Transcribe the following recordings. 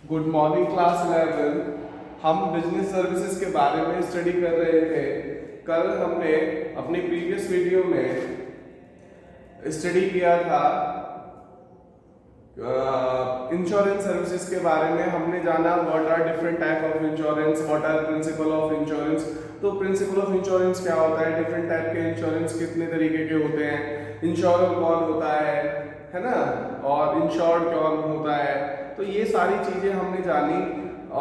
Good morning class 11। हम business services के बारे में स्टडी कर रहे थे। कल हमने अपनी प्रीवियस वीडियो में स्टडी किया था इंश्योरेंस सर्विसेज के बारे में। हमने जाना what are different type of insurance, what are principle of insurance. तो प्रिंसिपल ऑफ इंश्योरेंस क्या होता है, डिफरेंट टाइप के इंश्योरेंस कितने तरीके के होते हैं, इंश्योरर कौन होता है ना, और इंश्योर्ड कौन होता है। तो ये सारी चीजें हमने जानी।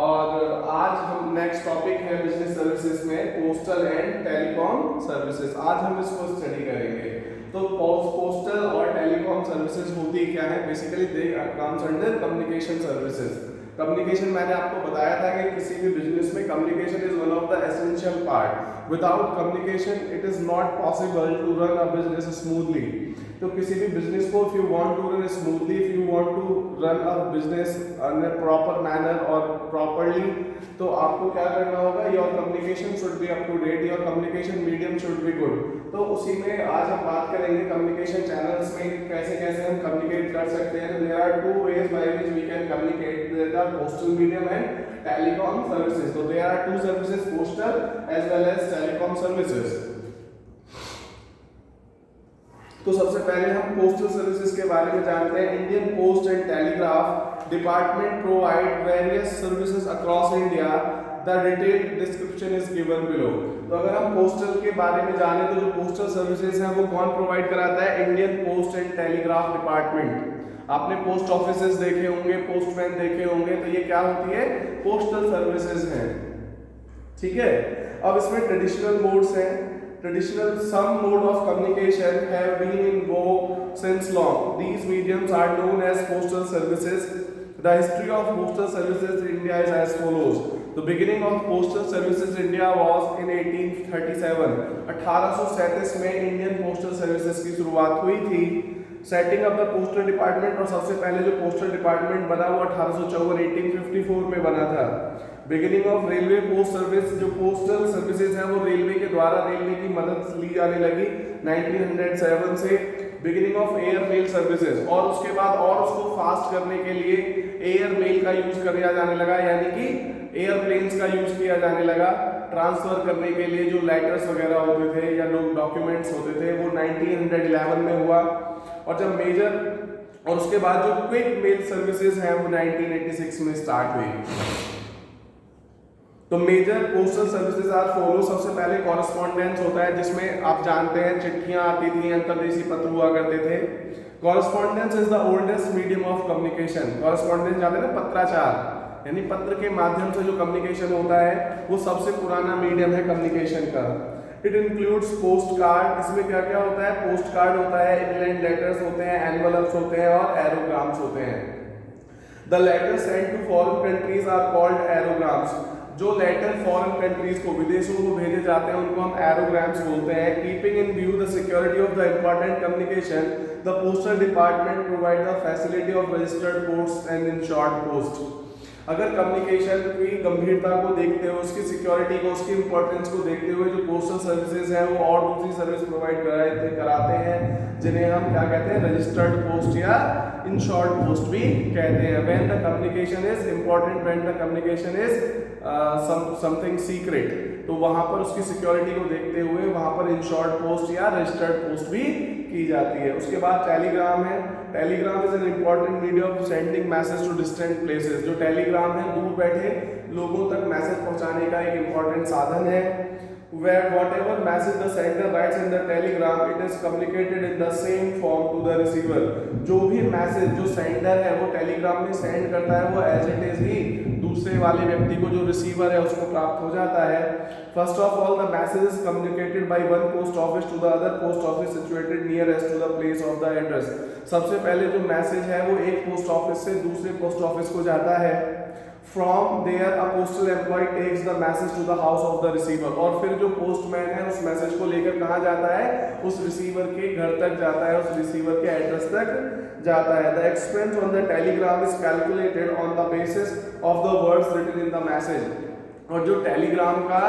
और आज हम नेक्स्ट टॉपिक है बिजनेस सर्विसेज में पोस्टल एंड टेलीकॉम सर्विसेज। आज हम इसको स्टडी करेंगे। तो पोस्टल और टेलीकॉम सर्विसेज होती क्या है, basically they comes under communication services. Communication मैंने आपको बताया था कि किसी भी बिजनेस में communication is one of the essential part. Without communication it is not possible to run a business smoothly. तो किसी भी बिजनेस को if you want to run smoothly, if you want to run a business in a proper manner और properly, तो आपको क्या करना होगा, your communication should be up to date, your communication medium should be good. तो उसी में आज हम बात करेंगे कम्युनिकेशन चैनल्स में कैसे कैसे हम कम्युनिकेट कर सकते हैं। There are two ways by which we can communicate, the postal medium and telecom services. तो there are two services, postal as well as telecom services. तो सबसे पहले हम पोस्टल सर्विसेज के बारे में जानते हैं। Indian post and telegraph department provide various services across India. The detailed description is given below. तो अगर हम पोस्टल के बारे में जाने तो जो पोस्टल सर्विसेज हैं वो कौन प्रोवाइड कराता है, Indian post and telegraph department. आपने पोस्ट ऑफिसेज देखे होंगे, पोस्टमैन देखे होंगे, तो ये क्या होती है, पोस्टल सर्विसेज हैं। ठीक है। अब इसमें ट्रेडिशनल मोड्स हैं। Traditional some mode of communication have been in vogue since long. These mediums are known as postal services. The history of postal services in India is as follows. The beginning of postal services in India was in 1837. 1837 में Indian postal services की शुरुआत हुई थी। Setting up the postal department, और सबसे पहले जो postal department बना वो 1854 1854 में बना था। Beginning of railway post service, जो पोस्टल सर्विसेज है वो रेलवे के द्वारा, रेलवे की मदद ली जाने लगी 1907 से। Beginning of air mail services, और उसके बाद और उसको फास्ट करने के लिए एयर मेल का यूज किया जाने लगा, यानी कि एयरप्लेन्स का यूज किया जाने लगा। ट्रांसफर करने के लिए जो लेटर्स वगैरह होते थे या लोग डॉक्यूमेंट्स होते थे वो 1911 में हुआ। और जब मेजर, और उसके बाद जो क्विक मेल सर्विसेज है वो 1986 में स्टार्ट हुई। तो major postal services are follow. सबसे पहले कॉरेस्पॉन्डेंस होता है, जिसमें आप जानते हैं चिट्ठियां आती थी, अंतर्देशीय पत्र हुआ करते थे। Correspondence is the oldest medium of communication. Correspondence जानते हैं ना, पत्राचार, यानी पत्र के माध्यम से जो कम्युनिकेशन होता है वो सबसे पुराना मीडियम है कम्युनिकेशन का। It includes post card. इसमें क्या क्या होता है, पोस्ट कार्ड होता है, इनलैंड लेटर्स होते हैं, एनवलप्स होते हैं और एरोग्राम्स होते हैं। The letter sent to foreign countries are called aerograms. जो लेटर फॉरेन कंट्रीज को, विदेशों को भेजे जाते हैं उनको हम एरोग्राम्स बोलते हैं। Keeping in view the security of the important communication, the postal department provide the facility of registered post and insured post. अगर कम्युनिकेशन की गंभीरता को देखते हुए, उसकी सिक्योरिटी को, उसकी इंपॉर्टेंस को देखते हुए जो पोस्टल सर्विसेज हैं वो और दूसरी सर्विस प्रोवाइड कराते हैं, जिन्हें हम क्या कहते हैं, रजिस्टर्ड पोस्ट या इंश्योर्ड पोस्ट भी कहते हैं। When the communication is important, when the communication is something secret, तो वहां पर उसकी सिक्योरिटी को देखते हुए वहां पर इंश्योर्ड पोस्ट या रजिस्टर्ड पोस्ट भी की जाती है। उसके बाद टेलीग्राम है। Telegram is an important medium of sending message to distant places. जो टेलीग्राम है दूर बैठे लोगों तक मैसेज पहुंचाने का एक इंपॉर्टेंट साधन है। Where whatever message the sender writes in the telegram, it is communicated in the same form to the receiver. जो भी मैसेज जो सेंडर है वो टेलीग्राम में सेंड करता है वो एज इट इज ही दूसरे वाले व्यक्ति को, जो रिसीवर है, उसको प्राप्त हो जाता है। First of all the message is communicated by one post office to the other post office situated nearest to the place of the address. सबसे पहले जो मैसेज है वो एक पोस्ट ऑफिस से दूसरे पोस्ट ऑफिस को जाता है। From there a postal employee takes the message to the house of the receiver। और फिर जो पोस्टमैन है उस मैसेज को लेकर कहाँ जाता है, उस रिसीवर के घर तक जाता है, उस रिसीवर के एड्रेस तक जाता है। The expense on the telegram is calculated on the basis of the words written in the message। और जो टेलीग्राम का,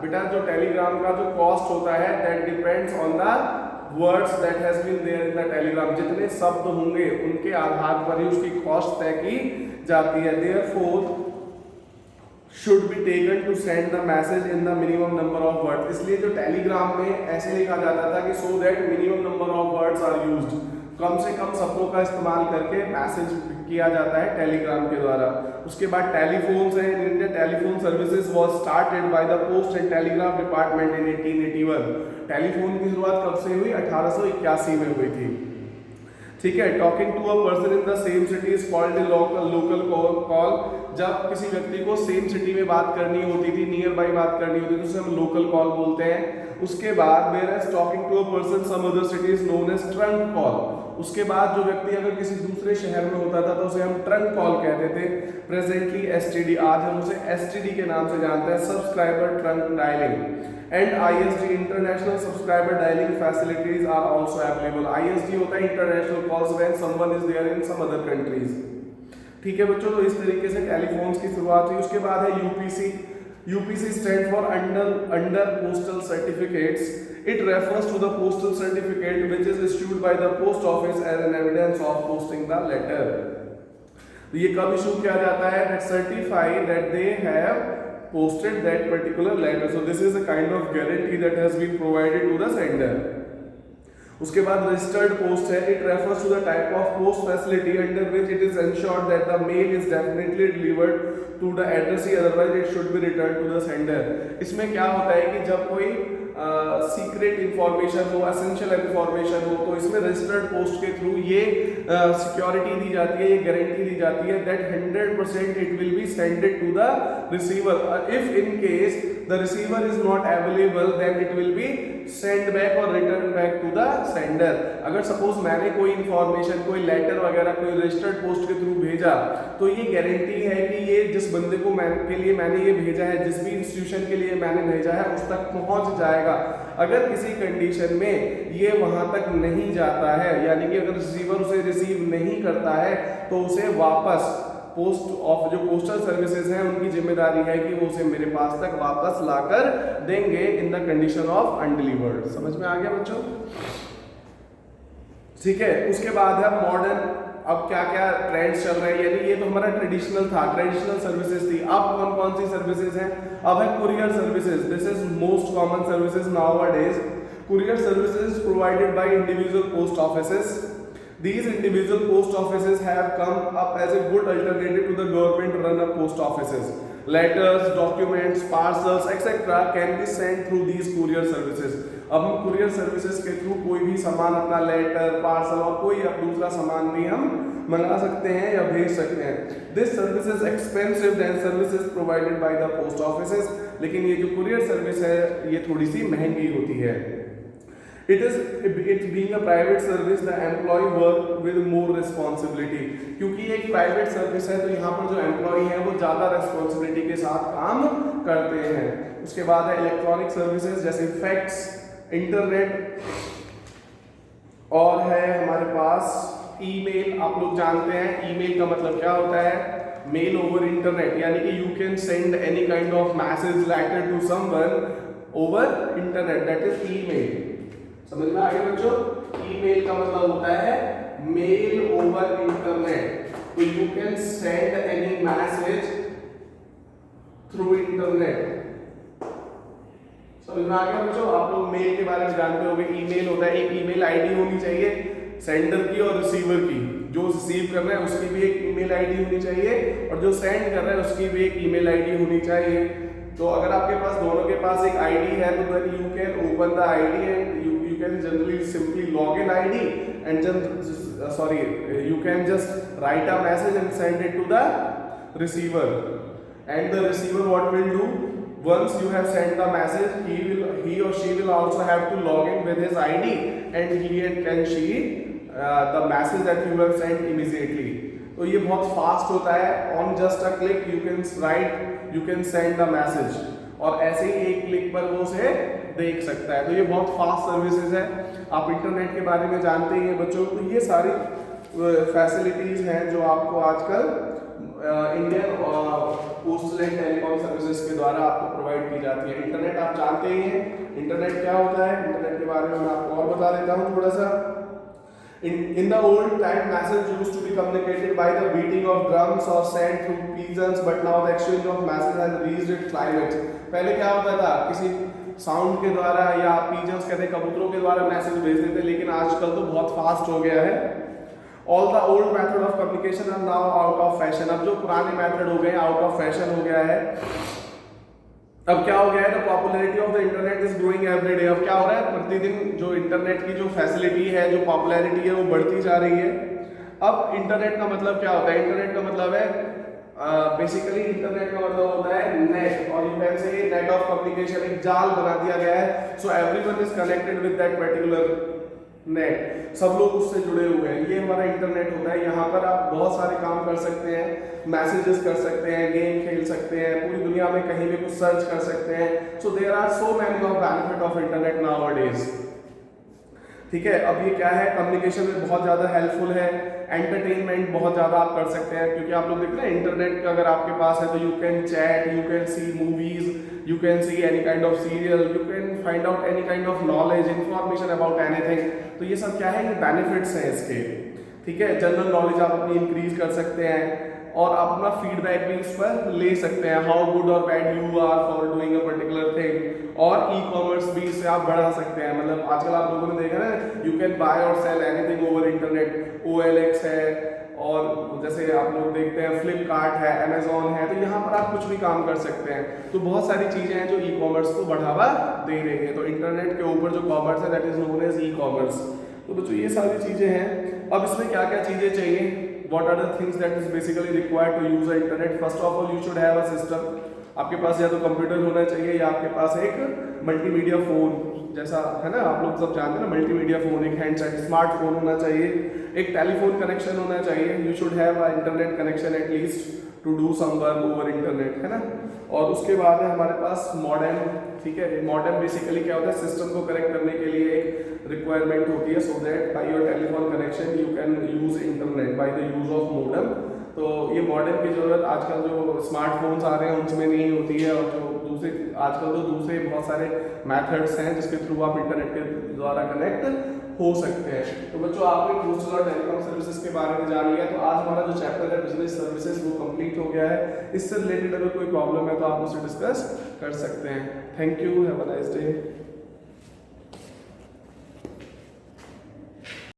बेटा जो टेलीग्राम का जो कॉस्ट होता है, that depends on the words that has been there in the telegram, जितने शब्द होंगे उनके आधार पर ही उसकी कॉस्ट तय की जाती है। Therefore should be taken to send the message in the minimum number of words। इसलिए जो टेलीग्राम में ऐसे लिखा जाता था कि so that minimum number of words are used, कम से कम शब्दों का इस्तेमाल करके मैसेज किया जाता है टेलीग्राम के द्वारा। उसके बाद टेलीफोन्स है। India telephone services was started by the post and telegraph department in 1881। Telephone की शुरुआत कब से हुई? 1881 में हुई थी। ठीक है। Talking to a person in the same city is called a local call. जब किसी व्यक्ति को सेम सिटी में बात करनी होती थी, नियर बाई बात करनी होती थी, उसे हम लोकल कॉल बोलते हैं। उसके बाद where talking to a person some other city is known as trunk call. उसके बाद जो व्यक्ति अगर किसी दूसरे शहर में होता था तो उसे हम ट्रंक कॉल कहते थे। प्रेजेंटली एसटीडी, आज हम उसे एसटीडी के नाम से जानते हैं, subscriber trunk dialling. And ISD international subscriber dialling facilities are also available. ISD होता है international calls when someone is there in some other countries. ठीक है बच्चों, तो इस तरीके से टेलीफोन्स की शुरुआत हुई। उसके बाद है UPC. UPC stand for under postal certificates. It refers to the postal certificate which is issued by the post office as an evidence of posting the letter. तो ये कब इशू किया जाता है? That certify that they have posted that particular letter. So this is a kind of guarantee that has been provided to the sender. उसके बाद registered post है। It refers to the type of post facility under which it is ensured that the mail is definitely delivered to the addressee, otherwise it should be return to the sender. इसमें क्या होता है कि जब कोई secret information हो, essential information हो, तो इसमें रजिस्टर्ड पोस्ट के थ्रू ये सिक्योरिटी दी जाती है, ये गारंटी दी जाती है that 100% it will B sended to the receiver. If in case the receiver is not available then it will be send back और return back to the sender. अगर सपोज मैंने कोई इंफॉर्मेशन, कोई लेटर वगैरह कोई रजिस्टर्ड पोस्ट के through भेजा, तो ये गारंटी है कि ये जिस बंदे को के लिए मैंने ये भेजा है, जिस भी इंस्टीट्यूशन के लिए मैंने भेजा है, उस तक पहुंच जाएगा। अगर किसी कंडीशन में ये वहां तक नहीं जाता है, यानी कि अगर रिसीवर उसे रिसीव नहीं करता है, तो उसे वापस पोस्ट ऑफ जो पोस्टल सर्विसेज हैं उनकी जिम्मेदारी है कि वो उसे मेरे पास तक वापस लाकर देंगे in the condition of undelivered. समझ में आ गया बच्चों? ठीक है। उसके बाद है मॉडर्न। अब क्या क्या ट्रेंड्स चल रहे हैं, यानी ये तो हमारा ट्रेडिशनल था, ट्रेडिशनल सर्विसेज थी। अब कौन कौन सी सर्विसेज हैं? अब है courier services. This is most common services nowadays. Courier services provided by individual post offices. These individual post offices have come up as a good alternative to the government run of post offices. Letters, documents, parcels, etc. can be sent through these courier services. अब हम courier services के through कोई भी सामान, अपना letter, parcel और कोई दूसरा सामान भी हम मंगा सकते हैं या भेज सकते हैं। This service is expensive than services provided by the post offices. लेकिन ये जो कुरियर सर्विस है ये थोड़ी सी महंगी होती है। It being a private service, the employee work with more responsibility। क्योंकि एक प्राइवेट सर्विस है तो यहाँ पर जो एम्प्लॉय है वो ज़्यादा रेस्पॉन्सिबिलिटी के साथ काम करते हैं। उसके बाद है इलेक्ट्रॉनिक सर्विसेज जैसे फैक्स, इंटरनेट, और है हमारे पास ईमेल। आप लोग जानते हैं ईमेल का मतलब क्या होता है? मेल ओवर इंटरनेट, यानी कि you can send any kind of message, letter to someone over internet, that is email. समझ में आ गया बच्चों? ईमेल का मतलब होता है मेल ओवर इंटरनेट। तो you can send any message through internet. समझ में आ गया बच्चों? आप लोग मेल के बारे में जानते होंगे। ईमेल होता है, एक ईमेल आईडी होनी चाहिए सेंडर की और रिसीवर की। जो रिसीव कर रहा है उसकी भी एक ईमेल आईडी होनी चाहिए और जो सेंड कर रहा है उसकी भी एक ईमेल आईडी होनी चाहिए। तो अगर आपके पास दोनों के पास एक आईडी है तो then you can open the ID and you can generally simply log in ID and you can just write a message and send it to the receiver, and the receiver what will do, once you have sent the message, he or she will also have to log in with his ID and he can see the message that you have sent immediately. तो ये बहुत fast होता है। on just a click you can send the message, और ऐसे ही एक click पर वो उसे देख सकता है। तो ये बहुत फास्ट सर्विसेज है। आप इंटरनेट के बारे में जानते ही हैं बच्चों। तो ये सारी फैसिलिटीज हैं जो आपको आजकल Indian postal and telecom services के द्वारा आपको प्रोवाइड की जाती है। इंटरनेट आप जानते ही हैं, इंटरनेट क्या होता है, इंटरनेट के बारे में मैं आपको और बता देता हूँ थोड़ा सा। In the old time, message used to be communicated by the beating of drums or sent through pigeons, but now the exchange of message has reached its climax. पहले क्या होता था, किसी साउंड के द्वारा या pigeons कहते हैं कबूतरों के द्वारा मैसेज भेजते थे, लेकिन आजकल तो बहुत फास्ट हो गया है। All the old method of communication are now out of fashion. अब जो पुराने मेथड हो गए आउट ऑफ फैशन हो गया है। अब क्या हो गया है, the popularity of the internet is growing every day. अब क्या हो रहा है, प्रतिदिन जो इंटरनेट की जो फैसिलिटी है, जो पॉपुलैरिटी है, वो बढ़ती जा रही है। अब इंटरनेट का मतलब क्या होता है, इंटरनेट का मतलब है बेसिकली इंटरनेट का मतलब होता है नेट, और you can say net of communication, एक जाल बना दिया गया है। So everyone is connected with that particular net, सब लोग उससे जुड़े हुए हैं। ये हमारा इंटरनेट होता है। यहाँ पर आप बहुत सारे काम कर सकते हैं, मैसेजेस कर सकते हैं, गेम खेल सकते हैं, पूरी दुनिया में कहीं भी कुछ सर्च कर सकते हैं। So there are so many of benefit of internet nowadays. ठीक है, अब ये क्या है, कम्युनिकेशन में बहुत ज़्यादा हेल्पफुल है। एंटरटेनमेंट बहुत ज़्यादा आप कर सकते हैं, क्योंकि आप लोग देख रहे हैं इंटरनेट का अगर आपके पास है तो you can chat, you can see movies, you can see any kind of serial, you can find out any kind of knowledge, information about anything. तो ये सब क्या है, ये बेनिफिट्स हैं इसके। ठीक है, जनरल नॉलेज आप अपनी इंक्रीज कर सकते हैं और अपना फीडबैक भी इस पर ले सकते हैं, हाउ गुड और bad you are for doing a particular thing. और ई कॉमर्स भी इससे आप बढ़ा सकते हैं। मतलब आजकल आप लोगों ने देखा ना, यू कैन बाय और sell anything over internet. OLX है, और जैसे आप लोग देखते हैं फ्लिपकार्ट है, अमेजोन है, तो यहाँ पर आप कुछ भी काम कर सकते हैं। तो बहुत सारी चीज़ें हैं जो ई कॉमर्स को बढ़ावा दे रही है। तो इंटरनेट के ऊपर जो कॉमर्स है that is known as e commerce. तो बच्चों ये सारी चीज़ें हैं। अब इसमें क्या क्या चीज़ें चाहिए, what are the things that is basically required to use the internet? First of all, you should have a system. आपके पास या तो कंप्यूटर होना चाहिए या आपके पास एक मल्टीमीडिया फ़ोन, जैसा है ना, आप लोग सब जानते हैं ना, मल्टीमीडिया फ़ोन, एक हैंडसेट स्मार्टफोन होना चाहिए, एक टेलीफोन कनेक्शन होना चाहिए। You should have a internet connection at least to do some work over internet, है ना। और उसके बाद है हमारे पास मॉडेम। ठीक है, मॉडेम बेसिकली क्या होता है, सिस्टम को कनेक्ट करने के लिए एक रिक्वायरमेंट होती है, so that by your telephone connection you can use internet by the use of modem. तो ये मॉडेम की ज़रूरत आजकल जो स्मार्टफोन्स आ रहे हैं उनमें नहीं होती है, और जो दूसरे आजकल तो दूसरे बहुत सारे मेथड्स हैं जिसके थ्रू आप इंटरनेट के द्वारा कनेक्ट हो सकते हैं। तो बच्चों आपने पोस्टल और टेलीकॉम सर्विसेज के बारे में जान लिया। तो आज हमारा जो चैप्टर है बिजनेस सर्विसेज वो कंप्लीट हो गया है। इससे रिलेटेड अगर कोई प्रॉब्लम है तो आप मुझसे डिस्कस कर सकते हैं। Thank you, have a nice day.